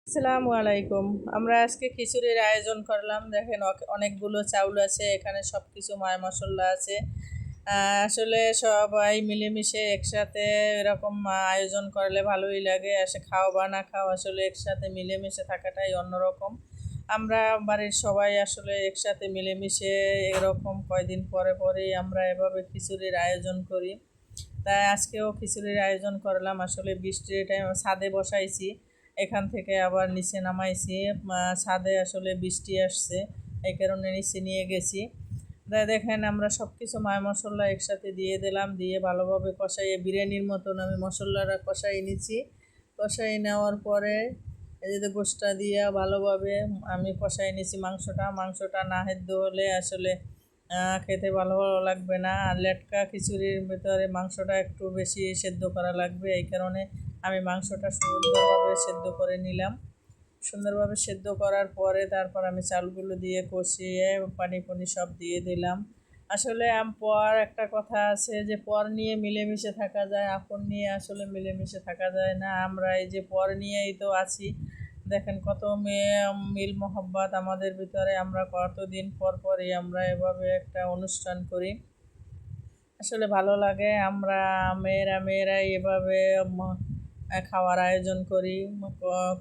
আসসালামু আলাইকুম। আমরা আজকে খিচুড়ির আয়োজন করলাম। দেখেন অনেকগুলো চাউল আছে, এখানে সব কিছু মায় মশলা আছে। আসলে সবাই মিলেমিশে একসাথে এরকম আয়োজন করলে ভালোই লাগে। খাও বা না খাও, আসলে একসাথে মিলেমিশে থাকাটাই অন্যরকম। আমরা বাড়ির সবাই আসলে একসাথে মিলেমিশে এরকম কয়দিন পরে পরেই আমরা এভাবে খিচুড়ির আয়োজন করি। তাই আজকেও খিচুড়ির আয়োজন করলাম। আসলে বৃষ্টির টাইম ছাদে বসাইছি, এখান থেকে আবার নিচে নামাইছি। ছাদে আসলে বৃষ্টি আসছে, এই কারণে নিচে নিয়ে গেছি। তাই দেখেন আমরা সব কিছু মায় মশলা একসাথে দিয়ে দিলাম, দিয়ে ভালোভাবে কষাইয়ে বিরিয়ানির মতন আমি মশলাটা কষাই নিছি। কষাই নেওয়ার পরে এই যে গোশটা দিয়ে ভালোভাবে আমি কষাই নিছি। মাংসটা না সেদ্ধ হলে আসলে খেতে ভালো লাগবে না। আর লেটকা খিচুড়ির ভিতরে মাংসটা একটু বেশি সেদ্ধ করা লাগবে, এই কারণে আমি মাংসটা সুন্দরভাবে সেদ্ধ করে নিলাম। সুন্দরভাবে সেদ্ধ করার পরে তারপর আমি চালগুলো দিয়ে কষিয়ে পানি সব দিয়ে দিলাম। আসলে পর একটা কথা আছে যে পর নিয়ে মিলেমিশে থাকা যায়, আপন নিয়ে আসলে মিলেমিশে থাকা যায় না। আমরা এই যে পর নিয়েই তো আছি। দেখেন কত মিল মোহব্বত আমাদের ভিতরে, আমরা কতদিন পর পরই আমরা এভাবে একটা অনুষ্ঠান করি। আসলে ভালো লাগে। আমরা মেয়েরাই এভাবে খাওয়ার আয়োজন করি।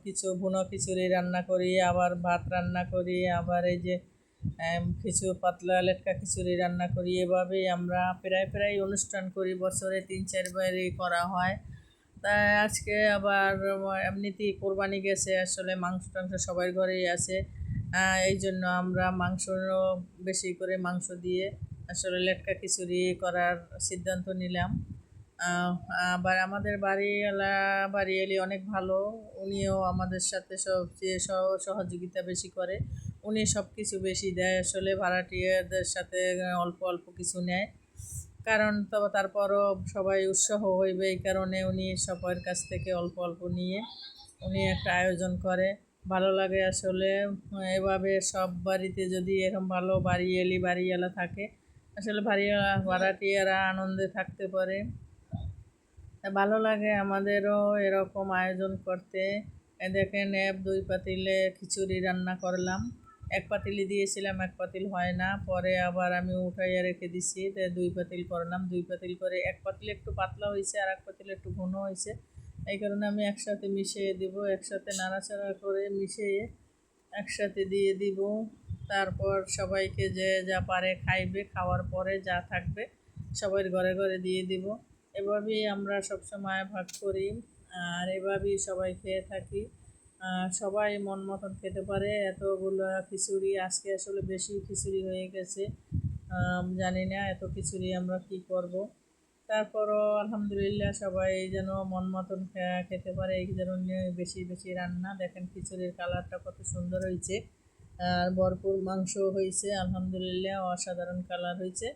কিছু ভুনো খিচুড়ি রান্না করি, আবার ভাত রান্না করি, আবার এই যে কিছু পাতলা লেটকা খিচুড়ি রান্না করি। এভাবেই আমরা প্রায় প্রায় অনুষ্ঠান করি, বছরে 3-4বারই করা হয়। তাই আজকে আবার এমনিতেই কোরবানি গেছে, আসলে মাংস টাংস সবার ঘরেই আছে। এই জন্য আমরা মাংস বেশি করে মাংস দিয়ে আসলে লেটকা খিচুড়ি করার সিদ্ধান্ত নিলাম। আবার আমাদের বাড়িওয়ালি অনেক ভালো। উনিও আমাদের সাথে সবচেয়ে সহযোগিতা বেশি করে। উনি সব কিছু বেশি দেয়, আসলে ভাড়াটিয়াদের সাথে অল্প অল্প কিছু নেয়। কারণ তবে তারপরও সবাই উৎসাহ হইবে, এই কারণে উনি সবার কাছ থেকে অল্প অল্প নিয়ে উনি একটা আয়োজন করে। ভালো লাগে আসলে। এভাবে সব বাড়িতে যদি এরকম ভালো বাড়িওয়ালা থাকে, আসলে ভাড়াটিয়ারা আনন্দে থাকতে পারে। তা ভালো লাগে আমাদেরও এরকম আয়োজন করতে। দেখেন 2 পাতিলে খিচুড়ি রান্না করলাম। 1 পাতিলে দিয়েছিলাম, 1 পাতিল হয় না, পরে আবার আমি উঠাইয়া রেখে দিছি। 2 পাতিল করলাম। 2 পাতিল করে 1 পাতিল একটু পাতলা হয়েছে, আর 1 পাতিল একটু ঘন হয়েছে। এই কারণে আমি একসাথে মিশিয়ে দিব, একসাথে নাড়াচাড়া করে মিশিয়ে একসাথে দিয়ে দিব। তারপর সবাইকে যে যা পারে খাইবে, খাওয়ার পরে যা থাকবে সবার ঘরে ঘরে দিয়ে দিব। এভাবেই আমরা সবসময় ভাগ করি, আর এভাবেই সবাই খেয়ে থাকি। সবাই মন মতন খেতে পারে। এতগুলো খিচুড়ি আজকে আসলে বেশি খিচুড়ি হয়ে গেছে। জানি না এত খিচুড়ি আমরা কি করব। তারপরও আলহামদুলিল্লাহ সবাই যেন মন মতন খেতে পারে, এই জন্য বেশি বেশি রান্না। দেখেন খিচুড়ির কালারটা কত সুন্দর হয়েছে, আর ভরপুর মাংস হয়েছে। আলহামদুলিল্লাহ অসাধারণ কালার হয়েছে।